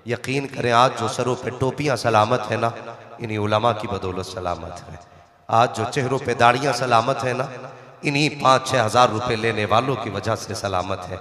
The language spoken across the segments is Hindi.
यकीन करें आज जो सरों पे टोपियां सलामत है ना, इन्हीं उलमा की बदौलत सलामत है। आज जो चेहरों पे दाढ़ियां सलामत है ना, इन्हीं 5-6 हज़ार रुपए लेने वालों की वजह से सलामत है।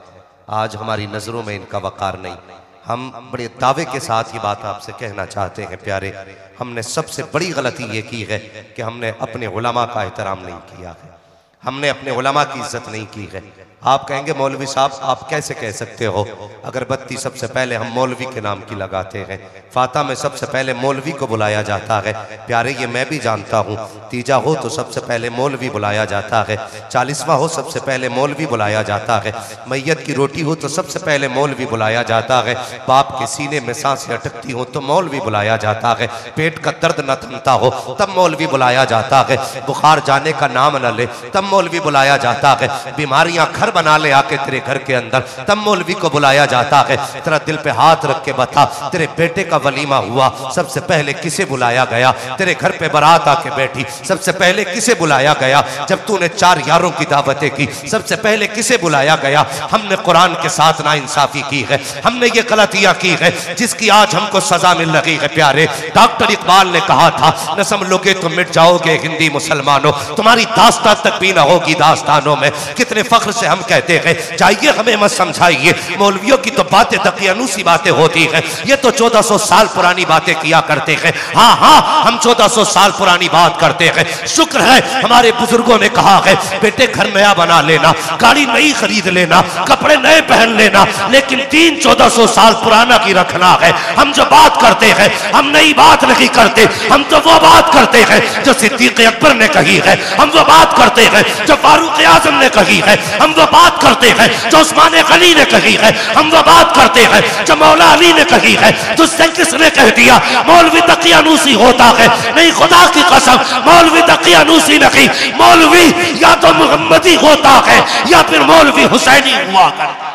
आज हमारी नज़रों में इनका वक़ार नहीं। हम बड़े दावे के साथ ये बात आपसे कहना चाहते हैं प्यारे, हमने सबसे बड़ी गलती ये की है कि हमने अपने उलमा का एहतराम नहीं किया है, हमने अपने उलमा की इज्जत नहीं की है। आप कहेंगे मौलवी साहब आप कैसे कह सकते हो, अगरबत्ती सबसे पहले हम मौलवी के नाम की लगाते हैं, फाता में सबसे पहले मौलवी को बुलाया जाता है। प्यारे ये मैं भी जानता हूँ, तीजा हो तो सबसे पहले मौलवी बुलाया जाता है, 40वां हो सबसे पहले मौलवी बुलाया जाता है, मैयत की रोटी हो तो सबसे पहले मौलवी बुलाया जाता है, बाप के सीने में सांसें अटकती हो तो मौलवी बुलाया जाता है, पेट का दर्द न थमता हो तब मौलवी बुलाया जाता है, बुखार जाने का नाम न ले तब मौलवी बुलाया जाता है, बीमारियां घर बना ले आके तेरे घर के अंदर तब मौलवी को बुलाया जाता है। तेरा दिल पे हाथ रख के बता, तेरे बेटे का वलीमा हुआ सबसे पहले किसे बुलाया गया, तेरे घर पे बारात आके बैठी सबसे पहले किसे बुलाया गया, जब तूने 4 यारों की दावतें की सबसे पहले किसे बुलाया गया। हमने कुरान के साथ नाइंसाफी की है, हमने ये गलतियां की है जिसकी आज हमको सजा मिल रही है। प्यारे डॉक्टर इकबाल ने कहा था, न समझोगे तो मिट जाओगे हिंदी मुसलमानों, तुम्हारी दास्तां तक भी ना होगी दास्तानों में। कितने फख्र से हम कहते हैं, चाहिए हमें मत समझाइए, मौलवियों की तो बातें दकियानूसी बातें होती हैं, ये तो 1400 साल पुरानी बातें किया करते हैं। हाँ हाँ हम 1400 साल पुरानी बात करते हैं। शुक्र है हमारे बुजुर्गों ने कहा है, बेटे घर नया बना लेना, गाड़ी नई खरीद लेना, कपड़े नए पहन लेना, लेकिन 1400 साल पुराना की रखना है। हम जो बात करते हैं हम नई बात नहीं करते, हम तो वो बात करते हैं जो सिद्दीक़ अकबर ने कही है, हम वो बात करते हैं जो फारूक आज़म ने कही है, हम वो बात करते हैं जो उस्मान गनी ने कही है, हम वो बात करते हैं जो मौला अली ने कही है। तुझसे किसने कह दिया मौलवी दकियानूसी होता है? नहीं, खुदा की कसम मौलवी दकियानूसी नहीं, मौलवी या तो मुहम्मदी होता है या फिर मौलवी हुसैनी हुआ करता।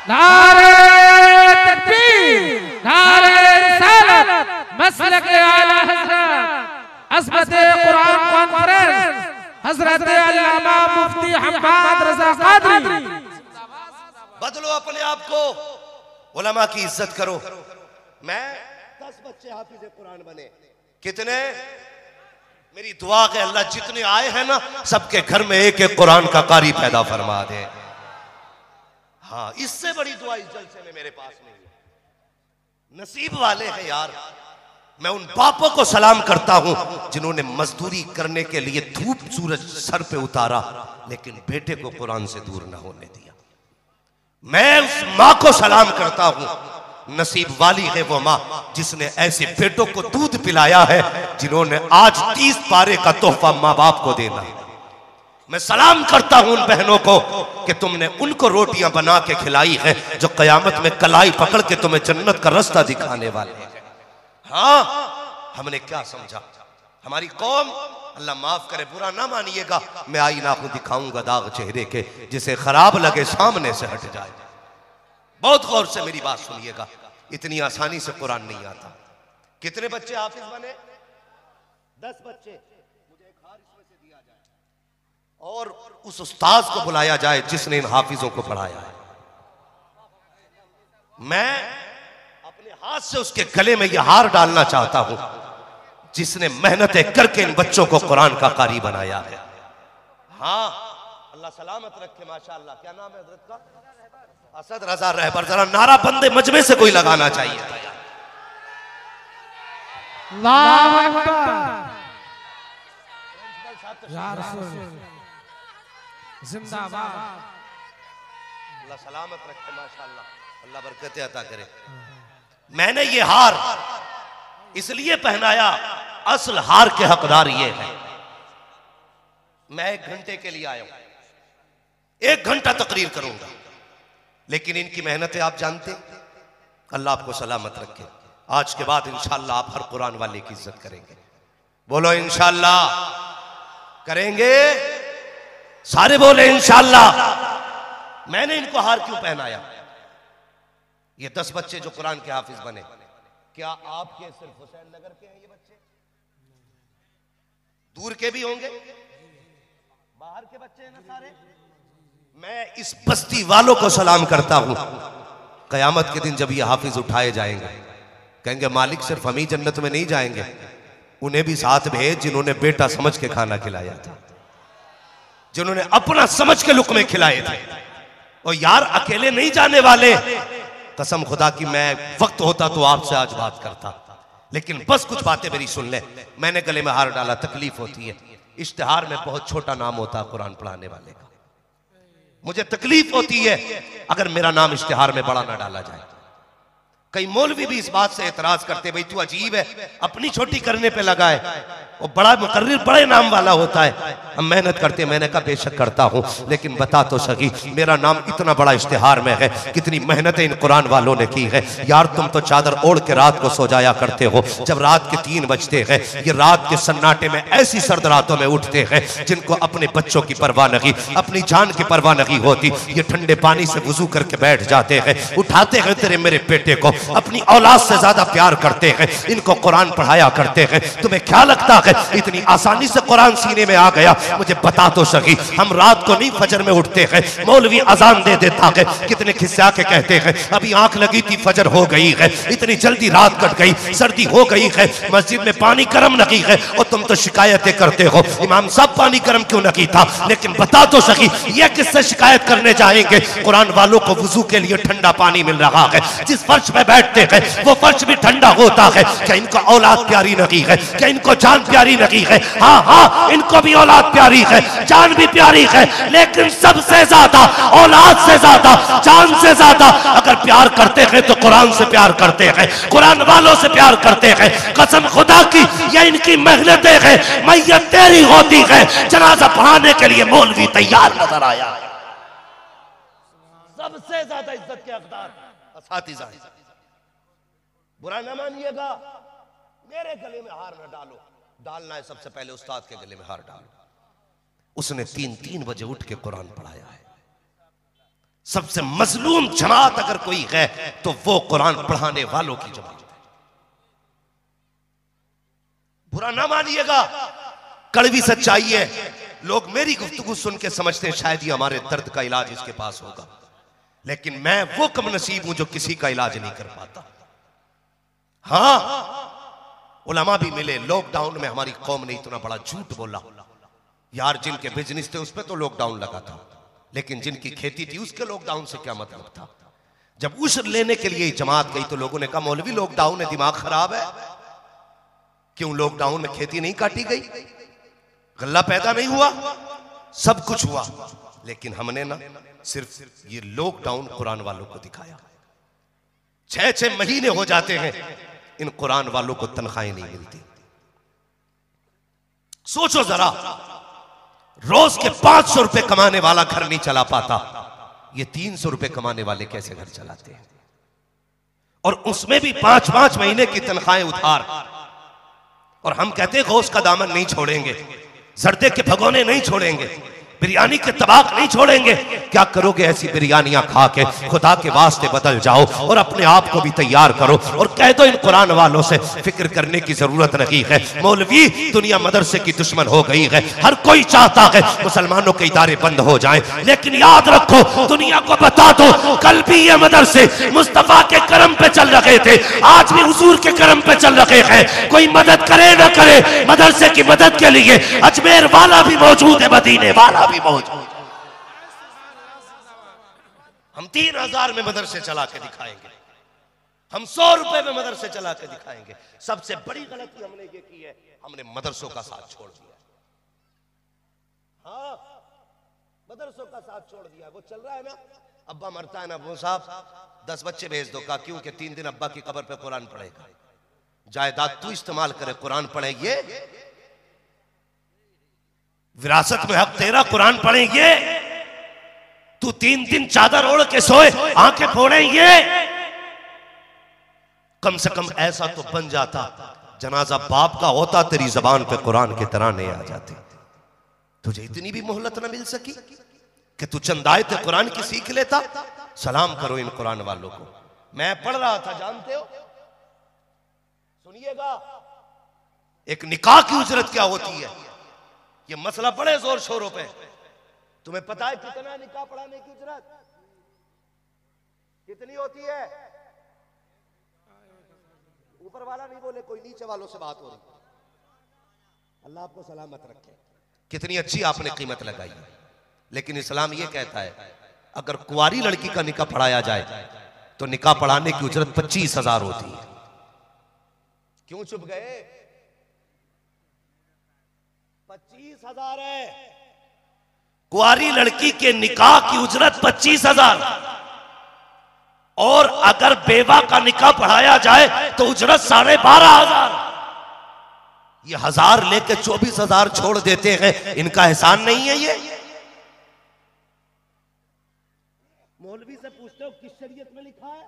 नारे तकबीर, नारे रिसालत, मसलक आला हज़रत, अज़मत कुरान कॉन्फ्रेंस, हज़रत अल्लामा मुफ्ती हम्माद रज़ा क़ादरी। बदलो अपने आप को, उलमा की इज्जत करो। मैं 10 बच्चे हाफिज़ कुरान बने, कितने? मेरी दुआ है अल्लाह जितने आए हैं ना सबके घर में एक एक कुरान का कारी पैदा फरमा दे। हाँ, इससे बड़ी दुआ इस जलसे में मेरे पास नहीं है। नसीब वाले हैं यार। मैं उन बापों को सलाम करता हूं जिन्होंने मजदूरी करने के लिए धूप सूरज सर पे उतारा लेकिन बेटे को कुरान से दूर न होने दिया। मैं उस माँ को सलाम करता हूं, नसीब वाली है वो माँ जिसने ऐसे बेटों को दूध पिलाया है जिन्होंने आज 30 पारे का तोहफा माँ बाप को देना। मैं सलाम करता हूं उन बहनों को कि तुमने उनको रोटियां बना के खिलाई है जो कयामत में कलाई पकड़ के तुम्हें जन्नत का रास्ता दिखाने वाले हैं। हाँ, हमने क्या समझा, हमारी कौम, अल्लाह माफ करे बुरा ना मानिएगा, मैं आईना को दिखाऊंगा दाग चेहरे के, जिसे खराब लगे सामने से हट जाए। बहुत गौर से मेरी बात सुनिएगा, इतनी आसानी से कुरान नहीं आता। कितने बच्चे हाफिज बने? 10 बच्चे। मुझे एक हार इसमें से दिया जाए और उस उस्ताद को बुलाया जाए जिसने इन हाफिजों को पढ़ाया है। मैं अपने हाथ से उसके गले में यह हार डालना चाहता हूं जिसने मेहनतें करके इन बच्चों को कुरान का कारी बनाया है। हाँ, अल्लाह सलामत रखे। माशाअल्लाह, क्या नाम है हजरत का? असद रजा रहबर। जरा नारा बंदे मजमे से कोई लगाना चाहिए। अल्लाहु अकबर, या रसूल जिंदाबाद। अल्लाह सलामत रखे। माशाअल्लाह, अल्लाह बरकतें अता करे। मैंने ये हार इसलिए पहनाया, असल हार के हकदार ये है। मैं 1 घंटे के लिए आया हूं, 1 घंटा तकरीर करूंगा, लेकिन इनकी मेहनतें आप जानते। अल्लाह आपको सलामत रखे। आज के बाद इंशाअल्लाह आप हर कुरान वाले की इज्जत करेंगे। बोलो इंशाअल्लाह करेंगे, सारे बोले इंशाअल्लाह। मैंने इनको हार क्यों पहनाया? ये 10 बच्चे जो कुरान के हाफिज बने, क्या आपके सिर्फ हुसैन नगर के हैं ये बच्चे? दूर के भी होंगे, बाहर के बच्चे हैं ना सारे। मैं इस बस्ती वालों को सलाम करता हूं। कयामत के दिन जब ये हाफिज उठाए जाएंगे, कहेंगे मालिक सिर्फ हम ही जन्नत में नहीं जाएंगे, उन्हें भी साथ भेज जिन्होंने बेटा समझ के खाना खिलाया था, जिन्होंने अपना समझ के लुक़्मे खिलाए थे। और यार अकेले नहीं जाने वाले, कसम खुदा की मैं वक्त होता तो आपसे आज बात करता, लेकिन बस कुछ बातें मेरी सुन ले। मैंने गले में हार डाला, तकलीफ होती है। इश्तिहार में बहुत छोटा नाम होता है कुरान पढ़ाने वाले का। मुझे तकलीफ होती है अगर मेरा नाम इश्तिहार में बड़ा ना डाला जाए। कई मौलवी भी इस बात से एतराज करते, भाई तू अजीब है, अपनी छोटी करने पे लगा है, वो बड़ा मुकर्रिर बड़े नाम वाला होता है, हम मेहनत करते हैं। मैंने कहा बेशक करता हूं, लेकिन बता तो सही मेरा नाम इतना बड़ा इश्तिहार में है, कितनी मेहनतें इन कुरान वालों ने की है। यार तुम तो चादर ओढ़ के रात को सो जाया करते हो, जब रात के 3 बजते हैं, ये रात के सन्नाटे में ऐसी सर्द रातों में उठते हैं जिनको अपने बच्चों की परवाह नहीं, अपनी जान की परवाह नहीं होती। ये ठंडे पानी से वुजू करके बैठ जाते हैं, उठाते हैं तेरे मेरे बेटे को, अपनी औलाद से ज्यादा प्यार करते हैं, इनको कुरान पढ़ाया करते हैं। तुम्हें क्या लगता है इतनी आसानी से कुरान सीने में आ गया? मुझे बता तो सही, हम रात को नहीं फजर में उठते हैं, मौलवी अजान दे देता है, कितने खिस्सा के कहते हैं अभी आंख लगी थी फजर हो गई है, इतनी जल्दी रात कट गई, सर्दी हो गई है, मस्जिद में पानी गर्म नहीं है, और तुम तो शिकायतें करते हो इमाम साहब पानी गर्म क्यों नहीं था। लेकिन बता तो सही ये किससे शिकायत करने जाएंगे? कुरान वालों को वुजू के लिए ठंडा पानी मिल रहा है, जिस फर्श में बैठते हैं वो फर्श भी ठंडा होता है। क्या इनको औलाद प्यारी नहीं है? क्या इनको जान प्यारी नहीं है? हाँ हाँ, इनको भी औलाद प्यारी है, जान भी प्यारी है, लेकिन सबसे ज्यादा, औलाद से ज्यादा, जान से ज्यादा अगर प्यार करते हैं तो कुरान से प्यार करते हैं, कुरान वालों से प्यार करते हैं। कसम खुदा की ये इनकी मेहनतें हैं, मैयत तेरी होती है, जनाजा पढ़ाने के लिए मौलवी तैयार नजर आया। सबसे ज्यादा इज्जत के हकदार असातिज़ा। बुरा ना मानिएगा, मेरे गले में हार न डालो, डालना है सबसे पहले उस्ताद के गले में हार डालो। उसने 3-3 बजे उठ के कुरान पढ़ाया है। सबसे मजलूम जमात अगर कोई है तो वो कुरान पढ़ाने वालों की जमात है। बुरा ना मानिएगा, कड़वी सच्चाई है। लोग मेरी गुफ्तगू सुन के समझते हैं शायद ये हमारे दर्द का इलाज इसके पास होगा, लेकिन मैं वो कम नसीब हूं जो किसी का इलाज नहीं कर पाता। हाँ, उलमा भी मिले, लॉकडाउन में हमारी कौम ने इतना बड़ा झूठ बोला। यार जिनके बिजनेस थे उस पर तो लॉकडाउन लगा था, लेकिन जिनकी खेती थी उसके लॉकडाउन से क्या मतलब था? जब उश्र लेने के लिए जमात गई तो लोगों ने कहा मौलवी लॉकडाउन है, दिमाग खराब है। क्यों लॉकडाउन में खेती नहीं काटी गई, गल्ला पैदा नहीं हुआ? सब कुछ हुआ, लेकिन हमने ना सिर्फ ये लॉकडाउन कुरान वालों को दिखाया। 6-6 महीने हो जाते हैं इन कुरान वालों को तनख्वाहें नहीं मिलती। सोचो जरा, रोज के 500 रुपए कमाने वाला घर नहीं चला पाता, ये 300 रुपए कमाने वाले कैसे घर चलाते हैं? और उसमें भी 5-5 महीने की तनख्वाहें उधार। और हम कहते हैं गौस का दामन नहीं छोड़ेंगे, जर्दे के भगोने नहीं छोड़ेंगे, बिरयानी के तबाक नहीं छोड़ेंगे। क्या करोगे ऐसी बिरयानियां खा के? खुदा के वास्ते बदल जाओ और अपने आप को भी तैयार करो और कह दो इन कुरान वालों से फिक्र करने की जरूरत नहीं है। मौलवी, दुनिया मदरसे की दुश्मन हो गई है, हर कोई चाहता है मुसलमानों के इदारे बंद हो जाएं, लेकिन याद रखो, दुनिया को बता दो कल भी ये मदरसे मुस्तफा के करम पे चल रहे थे, आज भी हुजूर के करम पे चल रहे हैं। कोई मदद करे न करे, मदरसे की मदद के लिए अजमेर वाला भी मौजूद है, मदीने वाला भी मौजूद। हम 3000 में मदरसे चला के दिखाएंगे, हम 100 रुपए में मदरसे चला के दिखाएंगे। सबसे बड़ी गलती हमने ये की है, हमने मदरसों का साथ छोड़ दिया। हाँ, मदरसों का साथ छोड़ दिया। वो चल रहा है ना, अब्बा मरता है ना, वो साहब 10 बच्चे भेज दो, का क्यों? कि 3 दिन अब्बा की कब्र पे कुरान पढ़ेगा। जायदाद तू इस्तेमाल करे, कुरान पढ़ेंगे, विरासत में हक तेरा, कुरान पढ़ेंगे। तू 3 दिन चादर ओढ़ के सोए, आंखें फोड़ेंगे। कम से कम ऐसा तो बन जाता, जनाजा बाप का होता, तेरी जबान पे कुरान के तराने आ जाते। तुझे इतनी भी मोहलत ना मिल सकी कि तू चंद आयतें कुरान की सीख लेता। सलाम करो इन कुरान वालों को। मैं पढ़ रहा था, जानते हो, सुनिएगा, एक निकाह की उजरत क्या होती है। ये मसला बड़े जोर शोरों पे। तुम्हें पता है कितना निकाह पढ़ाने की उजरत कितनी होती है? ऊपर वाला नहीं बोले, कोई नीचे वालों से बात हो रही। अल्लाह आपको सलामत रखे। कितनी अच्छी आपने कीमत लगाई। लेकिन इस्लाम ये कहता है अगर कुंवारी लड़की का निकाह पढ़ाया जाए तो निकाह पढ़ाने की उजरत 25,000 होती है। क्यों चुप गए? 25,000 है कुंवारी लड़की के निकाह की उजरत 25,000। और अगर बेवा का निकाह पढ़ाया जाए तो उजरत 12,500। ये 1000 लेके 24,000 छोड़ देते हैं, इनका एहसान नहीं है ये? मौलवी से पूछते हो किस शरीयत में लिखा है?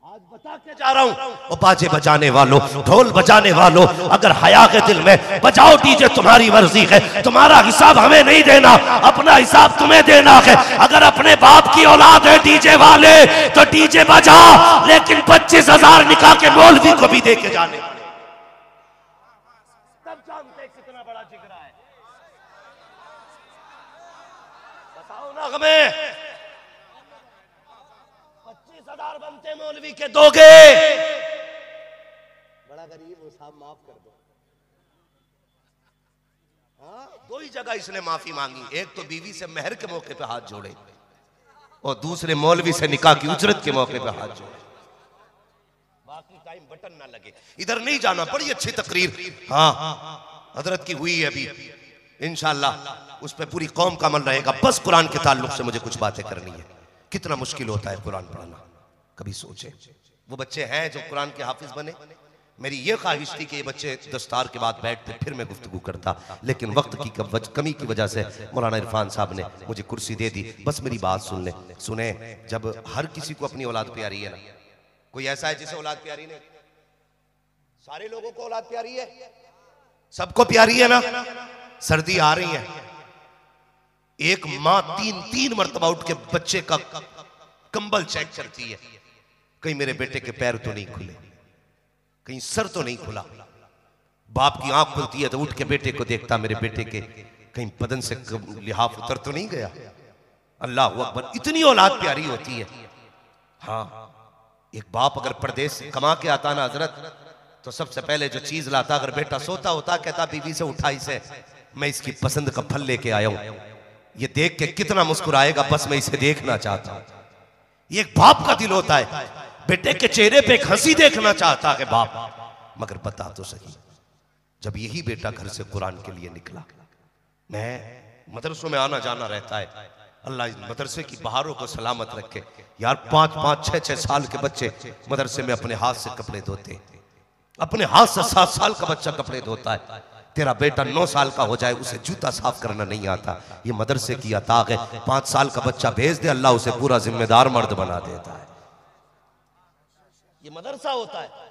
आज बता के जा रहा हूं। और बाजे बजाने वालों, ढोल बजाने वालों, अगर हया के दिल में बजाओ डीजे, तुम्हारी मर्जी है, तुम्हारा हिसाब हमें नहीं देना, अपना हिसाब तुम्हें देना है। अगर अपने बाप की औलाद है डीजे वाले तो डीजे बजा, लेकिन 25,000 निकाह के मौलवी को भी दे के जाने। तब जानते कितना बड़ा जिगरा है। बताओ ना हमें, 25,000 बनते मौलवी के दोगे? बड़ा गरीब हो साहब, माफ कर दो। हाँ, दो ही जगह इसने माफी मांगी। एक तो बीवी से मेहर के मौके पे हाथ जोड़े और दूसरे मौलवी से निकाह की उजरत के मौके पे हाथ जोड़े। बाकी टाइम बटन ना लगे, इधर नहीं जाना। बड़ी अच्छी तकरीर हाँ हजरत की हुई है अभी, इंशाअल्लाह उस पर पूरी कौम का अमल रहेगा। बस कुरान के ताल्लुक से मुझे कुछ बातें करनी है। कितना मुश्किल होता है कुरान पढ़ना, कभी सोचे। वो बच्चे हैं जो कुरान के हाफिज बने। मेरी ये ख्वाहिश थी कि ये बच्चे दस्तार के बाद बैठते, फिर मैं गुफ्तगू करता, लेकिन वक्त की कमी की वजह से मौलाना इरफान साहब ने मुझे कुर्सी दे दी। बस मेरी बात सुन ले। सुने, जब हर किसी को अपनी औलाद प्यारी है ना, कोई ऐसा है जिसे औलाद प्यारी नहीं? सारे लोगों को औलाद प्यारी है, सबको प्यारी है ना। सर्दी आ रही है, एक माँ तीन मरतबा उठ के बच्चे का कंबल चेक करती है, कहीं मेरे बेटे के पैर तो नहीं खुले, कहीं सर तो नहीं खुला। बाप की आंख खुलती है तो उठ के बेटे को देखता, मेरे बेटे के कहीं बदन से लिहाफ उतर तो नहीं गया। अल्लाह अकबर, इतनी औलाद प्यारी होती है। हाँ, एक बाप अगर परदेश से कमा के आता ना हजरत, तो सबसे पहले जो चीज लाता, अगर बेटा सोता होता कहता बीवी से उठा इसे, मैं इसकी पसंद का फल लेके आया हूं, ये देख के कितना मुस्कुराएगा, बस मैं इसे देखना चाहता हूं। ये एक बाप का दिल होता है, बेटे के चेहरे पे एक हंसी देखना चाहता है बाप। मगर बता तो सही, जब यही बेटा घर से कुरान के लिए निकला, मैं मदरसों में आना जाना रहता है, अल्लाह इस मदरसे की बहारों को सलामत रखे। यार 5-5, 6-6 साल के बच्चे मदरसे में अपने हाथ से कपड़े धोते, अपने हाथ से 7 साल का बच्चा कपड़े धोता है। तेरा बेटा 9 साल का हो जाए, उसे जूता साफ करना नहीं आता, ये मदरसे की अता है। 5 साल का बच्चा भेज दे, अल्लाह उसे पूरा जिम्मेदार मर्द बना देता है। ये मदरसा होता है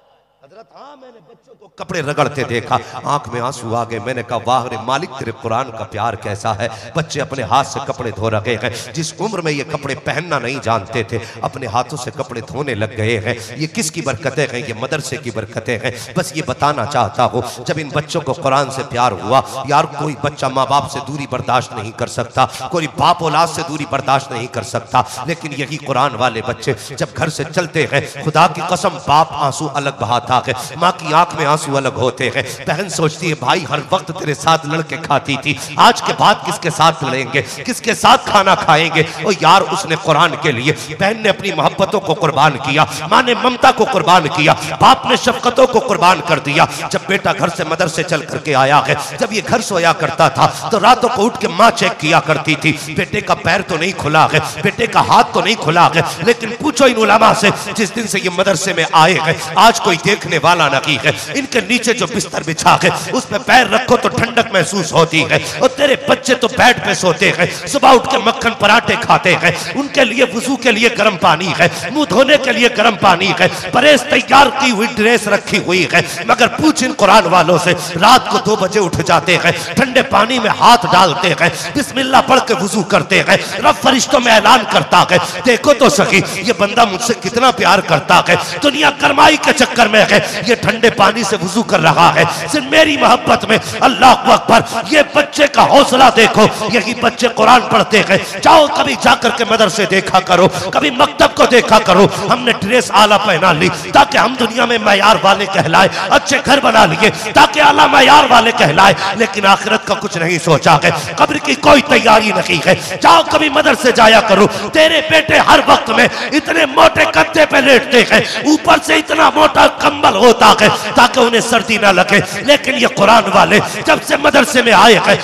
हजरत। हाँ, मैंने बच्चों को कपड़े रगड़ते देखा, आंख में आंसू आ गए। मैंने कहा वाह रे मालिक, तेरे कुरान का प्यार कैसा है। बच्चे अपने हाथ से कपड़े धो रहे हैं, जिस उम्र में ये कपड़े पहनना नहीं जानते थे, अपने हाथों से कपड़े धोने लग गए हैं। ये किसकी बरकतें हैं? ये मदरसे की बरकतें हैं। बस ये बताना चाहता हूँ, जब इन बच्चों को कुरान से प्यार हुआ, यार कोई बच्चा माँ बाप से दूरी बर्दाश्त नहीं कर सकता, कोई बाप औलाद से दूरी बर्दाश्त नहीं कर सकता, लेकिन यही कुरान वाले बच्चे जब घर से चलते हैं, खुदा की कसम बाप आंसू अलग बहाता है, माँ की आंख में आंसू अलग होते हैं। बहन सोचती है भाई हर वक्त तेरे साथ लड़के खाती थी, आज के बाद किसके साथ लड़ेंगे, किसके साथ खाना खाएंगे। और यार उसने कुरान के लिए, बहन ने अपनी मोहब्बतों को कुर्बान किया, माँ ने ममता को कुर्बान किया, बाप ने शफकतों को कुर्बान कर दिया। जब बेटा घर से मदरसे चल करके आया है, जब ये घर सोया करता था तो रातों को उठ के माँ चेक किया करती थी, बेटे का पैर तो नहीं खुला है, बेटे का हाथ तो नहीं खुला है। लेकिन पूछो इन उलमा से, जिस दिन से ये मदरसे में आए हैं, आज कोई देखने वाला नहीं है। इनके नीचे जो बिस्तर बिछा है उस पे पैर रखो तो ठंडक महसूस होती है। और तेरे बच्चे तो बेड पे सोते हैं, सुबह उठ के मक्खन पराठे खाते हैं, उनके लिए वुजू के लिए गर्म पानी है, मुंह धोने के लिए गर्म पानी है, परेज तैयार की हुई ड्रेस रखी हुई है। मगर पूछ इन कुरान वालों से, रात को 2 बजे उठ जाते हैं, ठंडे पानी में हाथ डालते हैं, बिस्मिल्लाह पढ़ के वुजू करते हैं, रब फरिश्तों में ऐलान करता है देखो तो सही ये बंदा मुझसे कितना प्यार करता है। दुनिया गरमाई के चक्कर में है, ये ठंडे पानी से वुजू कर रहा है सिर्फ मेरी मोहब्बत में। अल्लाह अकबर, ये बच्चे का हौसला देखो। यही बच्चे कुरान पढ़ते हैं। जाओ कभी जाकर के मदरसे देखा करो, कभी मकतब को देखा करो। हमने ड्रेस आला पहना ली ताकि हम दुनिया में मैयार वाले कहलाए, अच्छे घर बना लिए ताकि आला मैयार वाले कहलाए, लेकिन आखिरत का कुछ नहीं सोचा है, कब्र की कोई तैयारी नहीं है। जाओ कभी मदरसे जाया करो। तेरे बेटे हर वक्त में इतने मोटे गद्दे पे लेटते हैं, ऊपर से इतना मोटा कंबल होता है ताकि उन्हें सर्दी ना लगे, लेकिन ये कुरान वाले जब से मदरसे में आए हैं,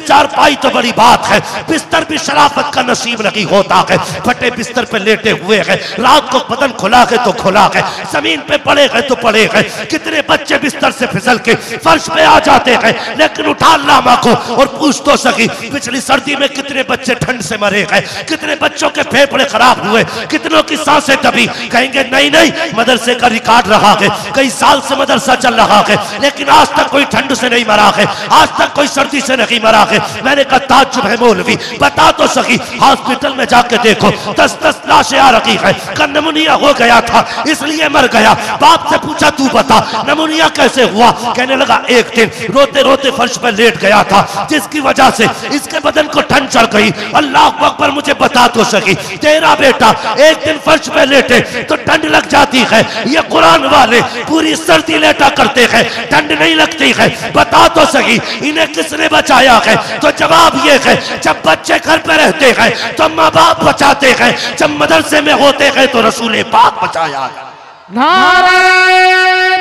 चारपाई तो बड़ी बात है, बिस्तर भी शराफत का नसीब नहीं होता है। फटे बिस्तर पे लेटे हुए हैं, रात को बदन खुला है तो खुला है, जमीन पे पड़े हैं तो पड़े हैं। कितने बच्चे बिस्तर से फिसल के फर्श पे आ जाते हैं, लेकिन उठा लामा को और पूछ तो सकी पिछली सर्दी में कितने बच्चे ठंड से मरे हैं, कितने बच्चों के फेफड़े खराब हुए, कितनों की सांसें दबी। कहेंगे नहीं नहीं, मदरसे का रिकॉर्ड रहा है, कई साल से मदरसा चल रहा है, लेकिन आज तक कोई ठंड से नहीं मरा है, आज तक कोई सर्दी से नहीं मरा है। मैंने कहा ताज्जुब है मौलवी, बता तो सकी। हॉस्पिटल में जाके देखो 10-10 लाशें आ रही है, का नमूनिया हो गया था इसलिए मर गया। बाप से पूछा तू बता नमूनिया कैसे हुआ? कहने लगा एक दिन रोते रोते फर्श पर लेट गया था, जिसकी वजह से इसके बदन को ठंड चढ़ गई। अल्लाह अकबर, मुझे बता तो सकी, तेरा बेटा एक दिन फर्श पे लेटे तो ठंड लग जाती है, ये कुरान वाले पूरी सर्दी लेटा करते हैं, ठंड नहीं लगती है। बता तो सकी इन्हें किसने बचाया है? तो जवाब ये है, जब बच्चे घर पे रहते हैं तो माँ बाप बचाते हैं, जब मदरसे में होते हैं तो रसूल पाक बचाया है। नारे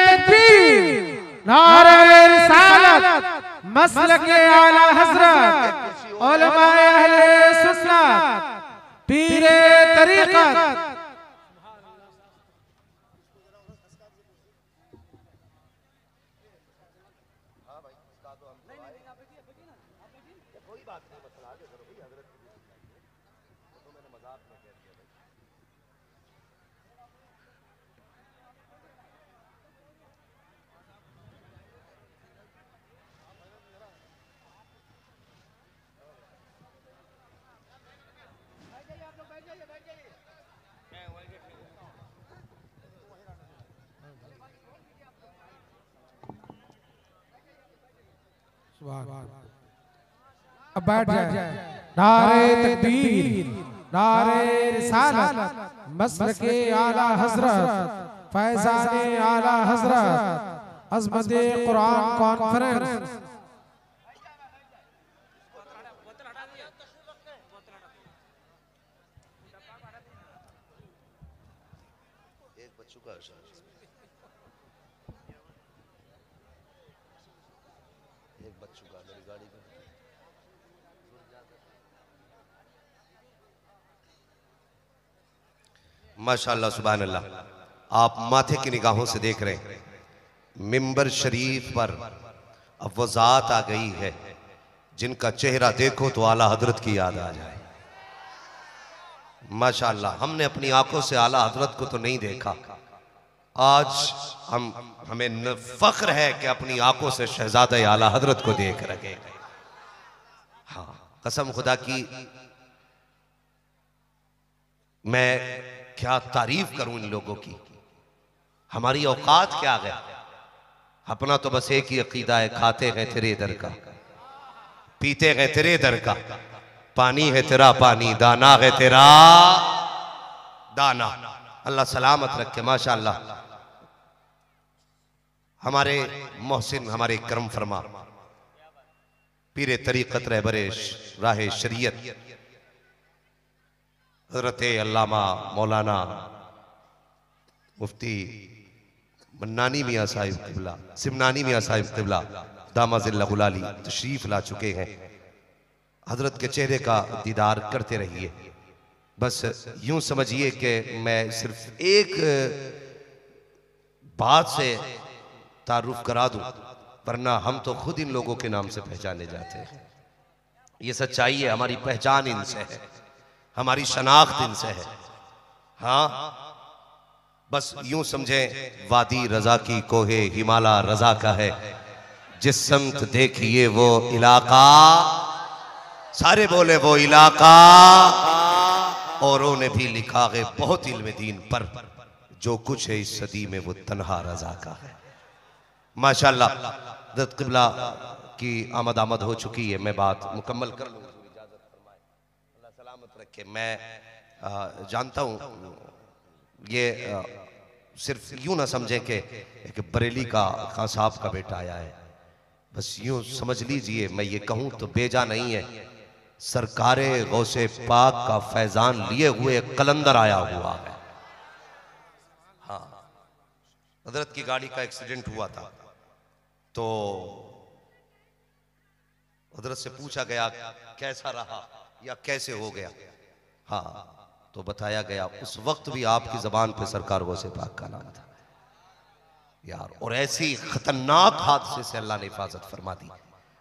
तकबीर, नारे रिसालत, मसलके आला हज़रत, उलमाए अहले सुन्नत, पीरे तरीक़त। अब बैठ जाए। नारे तकबीर, नारे रिसालत, मसलके आला हज़रत, फैज़ाने आला हज़रत, अज़मते कुरान कॉन्फ्रेंस। माशाअल्लाह सुभान अल्लाह, आप माथे की निगाहों से देख रहे हैं मिंबर शरीफ पर अब वो जात आ गई है जिनका चेहरा देखो तो आला हजरत की याद आ जाए। माशाअल्लाह, हमने अपनी आंखों से आला हजरत को तो नहीं देखा, आज हमें फख्र है कि अपनी आंखों से शहजादे आला हजरत को देख रहे हैं। हाँ, कसम खुदा की मैं क्या तारीफ करूं इन लोगों की। हमारी औकात क्या है? अपना तो बस एक ही अकीदा है, खाते हैं तेरे दर का, पीते हैं तेरे दर का, पानी है तेरा पानी, दाना है तेरा दाना। अल्लाह सलामत रखे। माशाअल्लाह, हमारे मोहसिन, हमारे करम फरमा पीरे तरीक़त रहबरे राह शरीयत हज़रत अल्लामा मौलाना मुफ्ती मन्नानी मियाँ साहिब क़िबला, सिमनानी मियाँ साहिब क़िबला दामाज़िल्लाहुल-आली तशरीफ़ ला चुके हैं। हज़रत के चेहरे का दीदार करते रहिए। बस यूं समझिए कि मैं सिर्फ एक बात से तारुफ करा दूं, वरना हम तो खुद इन लोगों के नाम से पहचाने जाते हैं। ये सच्चाई है, हमारी पहचान इनसे है, हमारी शनाख्त इनसे है। हाँ, बस यूं समझे वादी रजा की कोहे हिमालय रजा का है, जिस समत देखिए वो इलाका, सारे बोले वो इलाका। औरों ने भी लिखा है बहुत इल्म दीन पर, जो कुछ है इस सदी में वो तन्हा रजा का है। माशाअल्लाह हज़रत क़िबला की आमद हो चुकी है, मैं बात मुकम्मल कर लूँ, इजाज़त फरमाए, अल्लाह सलामत रखे। मैं जानता हूँ ये सिर्फ यूं ना समझें कि एक बरेली का खान साहब का बेटा आया है, बस यूं समझ लीजिए, मैं ये कहूँ तो बेजा नहीं है, सरकारे गौसे पाक का फैजान लिए हुए कलंदर आया हुआ है। हाँ, हजरत की गाड़ी का एक्सीडेंट हुआ था तो हजरत से पूछा गया कैसा रहा या कैसे हो गया। हाँ, तो बताया गया उस वक्त भी आपकी जबान पे सरकार गौसे पाक का नाम था यार, और ऐसी खतरनाक हादसे से अल्लाह ने हिफाजत फरमा दी।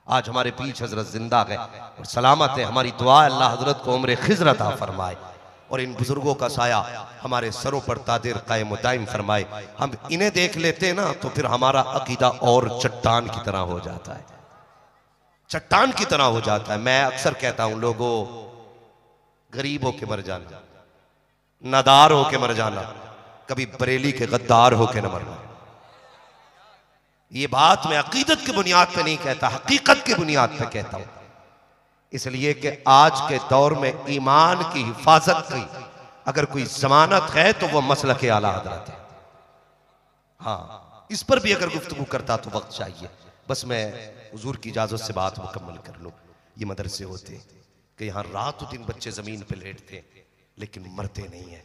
आज हमारे पीछे हजरत जिंदा गए और सलामत है। हमारी दुआ अल्लाह हजरत को उम्र खिज़र अता फरमाए और इन बुजुर्गों का साया हमारे सरों पर तादिर कायम दायम फरमाए। हम इन्हें देख लेते ना तो फिर हमारा अकीदा और चट्टान की तरह हो जाता है, चट्टान की तरह हो जाता है। मैं अक्सर कहता हूं लोगों, गरीब होके मर जाना, नादार होके मर जाना, कभी बरेली के गद्दार होके न मरना। ये बात मैं अकीदत की बुनियाद पे नहीं कहता, हकीकत की बुनियाद पे कहता हूं, इसलिए कि आज के दौर में ईमान की हिफाजत की अगर कोई जमानत है तो वह मसलक आला हज़रत है। हाँ, इस पर भी अगर गुफ्तगू करता तो वक्त चाहिए। बस मैं हुजूर की इजाजत से बात मुकम्मल कर लूं। ये मदरसे होते कि यहाँ रात दिन बच्चे जमीन पे लेटते लेकिन मरते नहीं है।